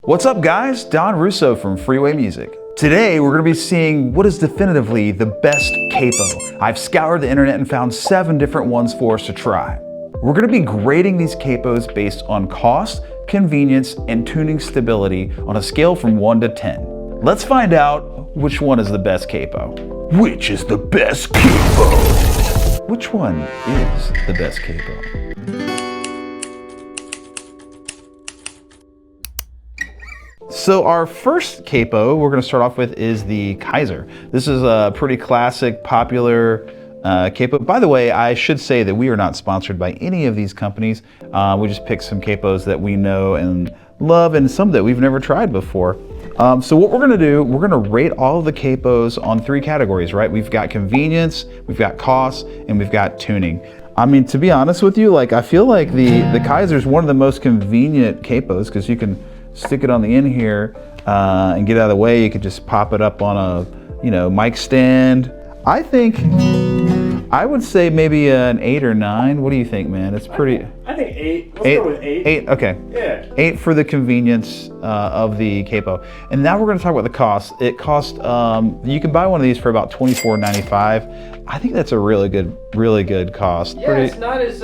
What's up guys? Don Russo from Freeway Music. Today we're going to be seeing what is definitively the best capo. I've scoured the internet and found 7 different ones for us to try. We're going to be grading these capos based on cost, convenience, and tuning stability on a scale from 1 to 10. Let's find out which one is the best capo. Which is the best capo? Which one is the best capo? So our first capo we're going to start off with is the Kyser. This is a pretty classic, popular capo. By the way, I should say that we are not sponsored by any of these companies. We just picked some capos that we know and love and some that we've never tried before. So what we're going to do, we're going to rate all of the capos on 3 categories, right? We've got convenience, we've got cost, and we've got tuning. I mean, to be honest with you, like I feel like the Kyser is one of the most convenient capos because you can stick it on the end here and get out of the way. You could just pop it up on a, mic stand. I think I would say maybe an 8 or 9. What do you think, man? It's pretty. I think 8. Let's go with 8. 8. Okay. Yeah. 8 for the convenience of the capo. And now we're going to talk about the cost. It cost. You can buy one of these for about $24.95. I think that's a really good cost. Yeah, it's not as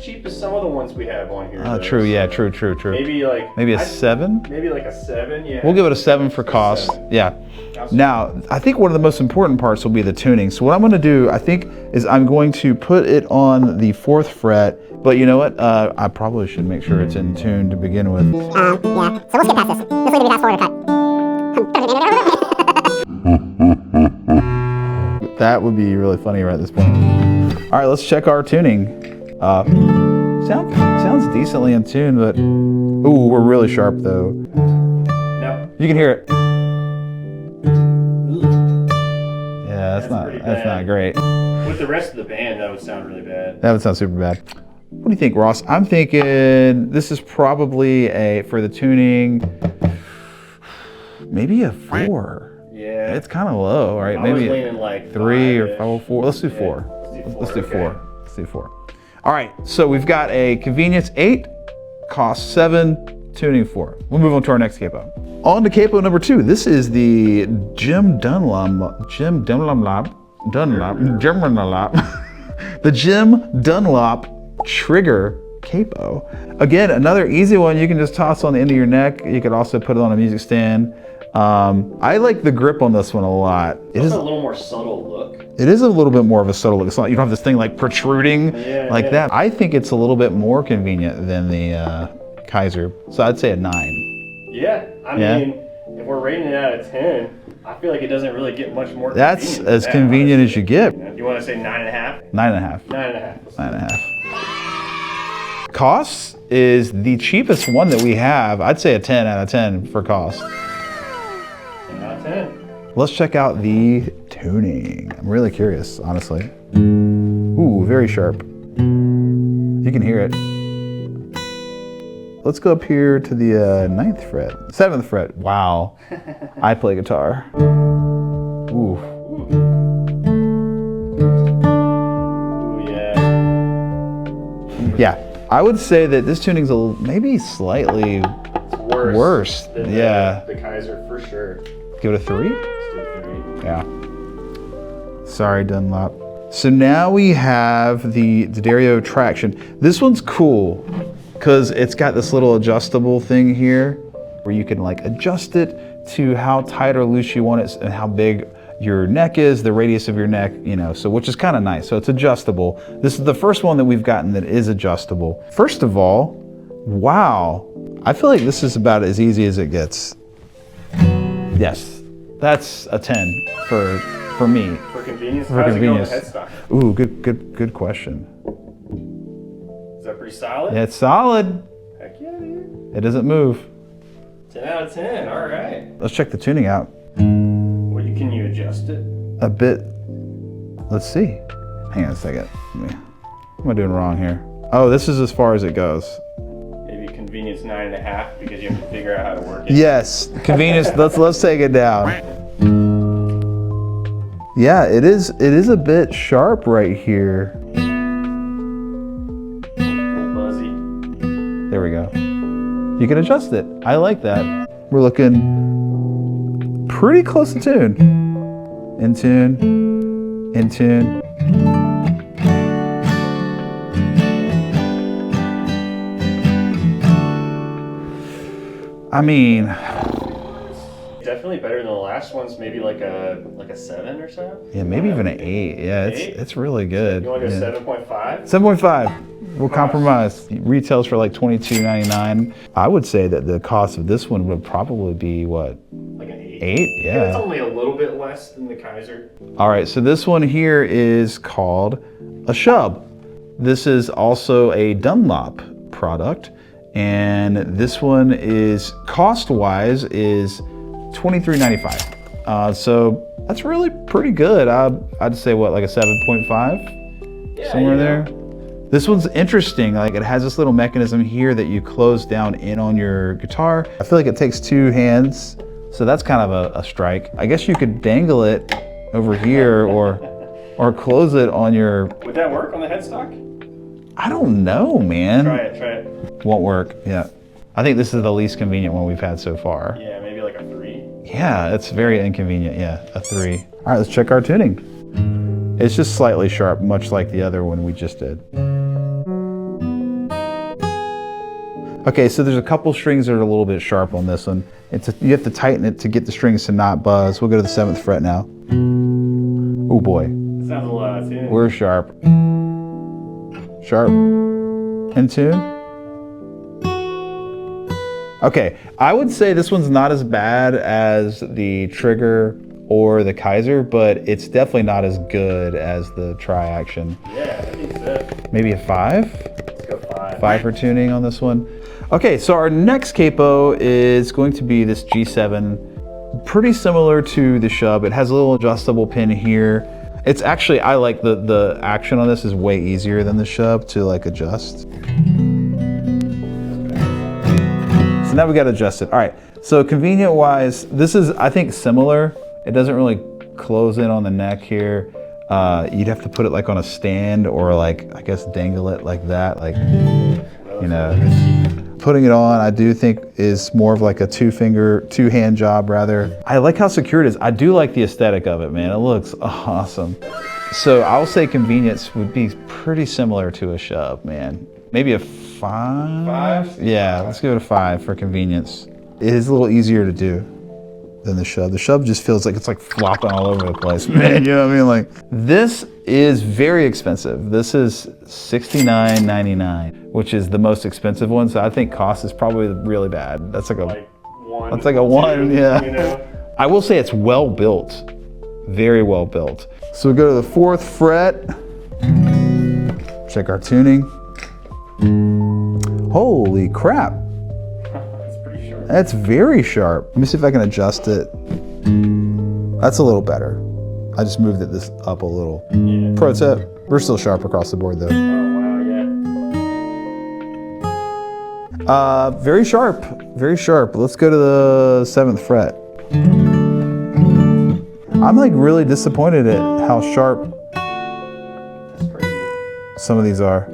cheap as some of the ones we have on here. True. So yeah. True. Maybe a 7. Maybe like a 7. Yeah. We'll give it a 7 for cost. 7. Yeah. Now, I think one of the most important parts will be the tuning. So what I'm going to do, I think, is I'm going to put it on the 4th fret. But you know what? I probably should make sure it's in tune to begin with. Yeah. So let's get past this. This will either be fast forward or cut. That would be really funny right at this point. All right, let's check our tuning. Sounds decently in tune, but ooh, we're really sharp though. No. You can hear it. Yeah, that's not great. With the rest of the band, that would sound really bad. That would sound super bad. What do you think, Ross? I'm thinking this is probably for the tuning, maybe a 4. Yeah. It's kind of low, right? Maybe leaning like 3 or 5 or 4. Let's do 4. Let's do 4. Let's do 4. All right, so we've got a convenience 8, cost 7, tuning 4. We'll move on to our next capo. On to capo number 2. This is the Dunlop Trigger capo. Again, another easy one. You can just toss on the end of your neck. You could also put it on a music stand. I like the grip on this one a lot. It is a little more subtle look. It is a little bit more of a subtle look. It's not, you don't have this thing like protruding that. I think it's a little bit more convenient than the Kyser. So I'd say a 9. Yeah, I mean, if we're rating it out of 10, I feel like it doesn't really get much more. That's as convenient as you get. You want to say 9.5? 9.5. 9.5. 9.5. Cost is the cheapest one that we have. I'd say a 10 out of 10 for cost. 10 out of 10. Let's check out the tuning. I'm really curious, honestly. Ooh, very sharp. You can hear it. Let's go up here to the 9th fret, 7th fret. Wow, I play guitar. Ooh. Ooh, yeah. Yeah, I would say that this tuning's maybe slightly worse than the Kyser for sure. Give it a 3? Let's do 3. Yeah. Sorry, Dunlop. So now we have the stereo Triaction. This one's cool because it's got this little adjustable thing here where you can like adjust it to how tight or loose you want it and how big your neck is, the radius of your neck, so which is kind of nice. So it's adjustable. This is the first one that we've gotten that is adjustable. First of all, wow, I feel like this is about as easy as it gets. Yes, that's a 10 for me. For convenience? For convenience. How's it going with headstock? Good question. Is that pretty solid? Yeah, it's solid. Heck yeah, dude. It doesn't move. 10 out of 10, all right. Let's check the tuning out. Well, can you adjust it? A bit. Let's see. Hang on a second. What am I doing wrong here? Oh, this is as far as it goes. Maybe convenience 9.5 because you have to figure out how to work it. Yes, convenience. let's take it down. Yeah, it is a bit sharp right here. Buzzy. There we go. You can adjust it. I like that. we're looking pretty close to tune. In tune, in tune. I mean, definitely better than the last ones. Maybe like a 7 or so. yeah, maybe even an 8. Yeah, it's really good. You want to go yeah. 7.5? 7.5. We'll compromise. Retails for like $22.99. I would say that the cost of this one would probably be what? Like an 8. 8? Yeah. It's only a little bit less than the Kyser. All right, so this one here is called a Shubb. This is also a Dunlop product, and this one is cost-wise is $23.95. So that's really pretty good. I'd say what, like a 7.5, Yeah, somewhere there. This one's interesting. Like, it has this little mechanism here that you close down in on your guitar. I feel like it takes 2 hands, so that's kind of a strike. I guess you could dangle it over here or close it on your. Would that work on the headstock? I don't know, man. Try it. Won't work. Yeah. I think this is the least convenient one we've had so far. Yeah, maybe like a 3. Yeah, it's very inconvenient. Yeah, a 3. All right, let's check our tuning. It's just slightly sharp, much like the other one we just did. Okay, so there's a couple strings that are a little bit sharp on this one. You have to tighten it to get the strings to not buzz. We'll go to the 7th fret now. Oh boy. Sounds a little out of tune. We're sharp. Sharp. In tune. Okay, I would say this one's not as bad as the Trigger or the Kyser, but it's definitely not as good as the Triaction. Yeah, I think so. Maybe a 5? Let's go 5. 5 for tuning on this one. Okay, so our next capo is going to be this G7. Pretty similar to the Shubb. It has a little adjustable pin here. It's actually, I like the action on this is way easier than the Shubb to like adjust. So now we got to adjust it. All right, so convenient wise, this is, I think, similar. It doesn't really close in on the neck here. You'd have to put it like on a stand or like, I guess, dangle it like that. Like, you know, putting it on, I do think is more of like a 2-hand job rather. I like how secure it is. I do like the aesthetic of it, man. It looks awesome. So I'll say convenience would be pretty similar to a Shubb, man. Maybe a 5? 5? Yeah, let's give it a 5 for convenience. It is a little easier to do than the Shubb. The Shubb just feels like it's like flopping all over the place, man. You know what I mean? Like, this is very expensive. This is $69.99, which is the most expensive one. So I think cost is probably really bad. That's like a 1. That's like a 1, yeah. You know? I will say it's well built, very well built. So we go to the 4th fret. Check our tuning. Holy crap. That's pretty sharp. That's very sharp. Let me see if I can adjust it. That's a little better. I just moved this up a little. Yeah. Pro tip, we're still sharp across the board though. Oh, wow, yeah. Very sharp, very sharp. Let's go to the 7th fret. I'm like really disappointed at how sharp That's crazy. some of these are.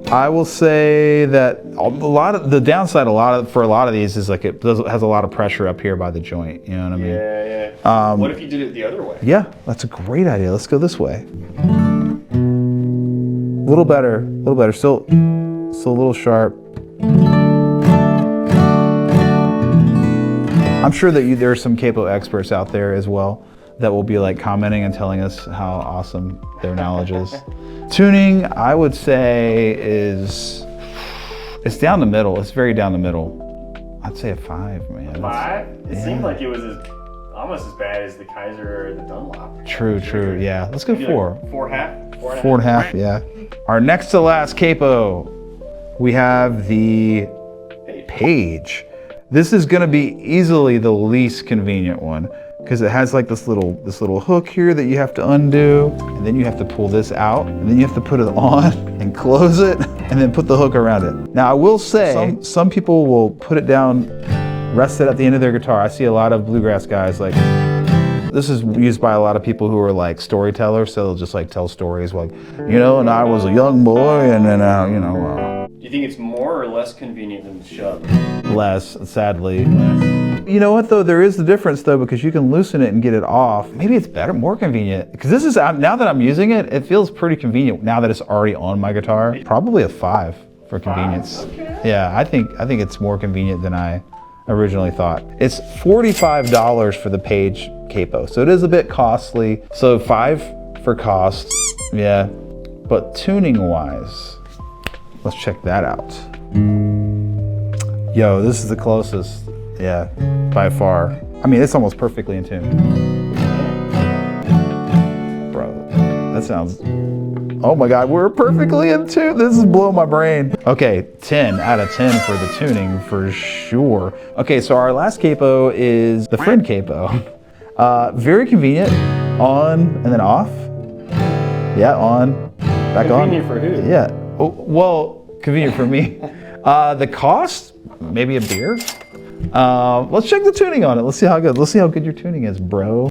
I will say that a lot of the downside, for a lot of these is like it has a lot of pressure up here by the joint. You know what I mean? Yeah. What if you did it the other way? Yeah, that's a great idea. Let's go this way. A little better, Still a little sharp. I'm sure that there are some capo experts out there as well that will be like commenting and telling us how awesome their knowledge is. Tuning, I would say it's down the middle. It's very down the middle. I'd say a 5, man. 5? It seemed like it was almost as bad as the Kyser or the Dunlop. True. Yeah, let's go Maybe 4. Like 4.5? 4.5, yeah. Our next to last capo, we have the Paige. This is gonna be easily the least convenient one because it has like this little hook here that you have to undo, and then you have to pull this out, and then you have to put it on and close it, and then put the hook around it. Now I will say, some people will put it down, rest it at the end of their guitar. I see a lot of bluegrass guys like, this is used by a lot of people who are like storytellers, so they'll just like tell stories like, you know, and I was a young boy, and then, you know. Do you think it's more or less convenient than the Shubb? Less, sadly. Less. You know what though, there is the difference though, because you can loosen it and get it off. Maybe it's better, more convenient. Because this is, now that I'm using it, it feels pretty convenient now that it's already on my guitar. Probably a 5 for convenience. Okay. Yeah, I think it's more convenient than I originally thought. It's $45 for the Paige capo, so it is a bit costly. So 5 for cost, yeah. But tuning wise, let's check that out. Yo, this is the closest, yeah, by far. I mean, it's almost perfectly in tune. Bro, that sounds, oh my God, we're perfectly in tune. This is blowing my brain. Okay, 10 out of 10 for the tuning for sure. Okay, so our last capo is the friend capo. Very convenient, on and then off. Yeah, on, back on. Convenient for who? Yeah, oh, well, convenient for me. The cost, maybe a beer. Let's check the tuning on it. Let's see how good. Let's see how good your tuning is, bro.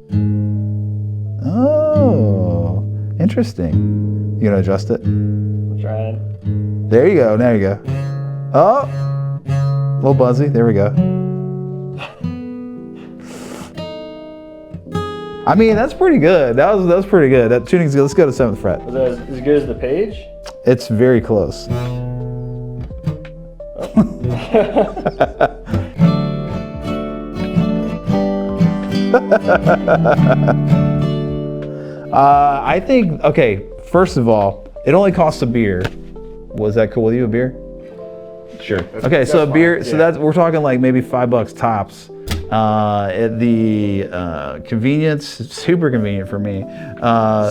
Oh, interesting. You gonna adjust it? Try it. There you go. There you go. Oh, a little buzzy. There we go. I mean, that's pretty good. That was pretty good. That tuning's good. Let's go to 7th fret. Was that as good as the Paige? It's very close. I think, okay, first of all, it only costs a beer. Was that cool with you, a beer? Sure. Okay, so a beer, fine, so yeah. that's, we're talking like maybe $5 tops. The convenience, super convenient for me.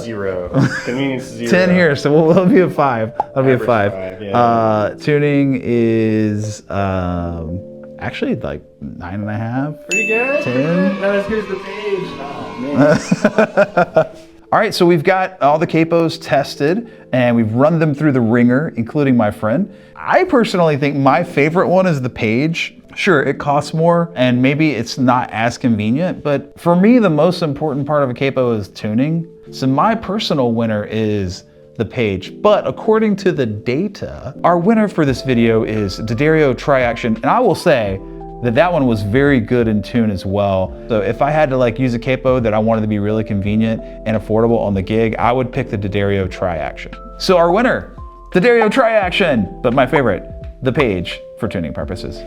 0. Convenience 0. 10 here, so we'll be a 5. That'll be a Average 5. 5, yeah. Tuning is actually like 9.5. Pretty good. 10. Not as good as the Paige. Oh, man. All right, so we've got all the capos tested and we've run them through the ringer, including my friend. I personally think my favorite one is the Paige. Sure, it costs more and maybe it's not as convenient, but for me, the most important part of a capo is tuning. So my personal winner is the Paige, but according to the data, our winner for this video is D'Addario Triaction, and I will say that one was very good in tune as well. So if I had to like use a capo that I wanted to be really convenient and affordable on the gig, I would pick the D'Addario Triaction. So our winner, D'Addario Triaction, but my favorite, the Paige for tuning purposes.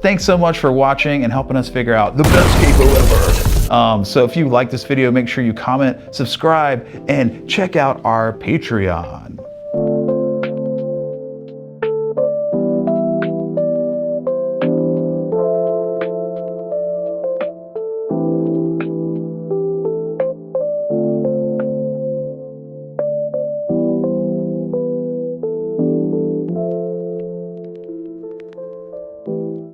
Thanks so much for watching and helping us figure out the best capo ever. So if you like this video, make sure you comment, subscribe, and check out our Patreon.